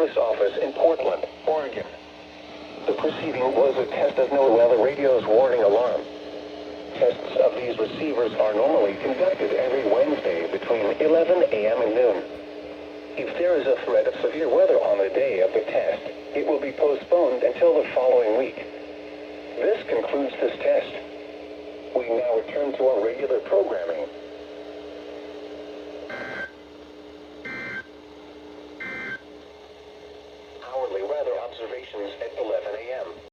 Wireless Office in Portland, Oregon. The proceeding was a test of no weather radio's warning alarm. Tests of these receivers are normally conducted every Wednesday between 11 a.m. and noon. If there is a threat of severe weather on the day of the test, it will be postponed until the following week. This concludes this test. We now return to our regular programming.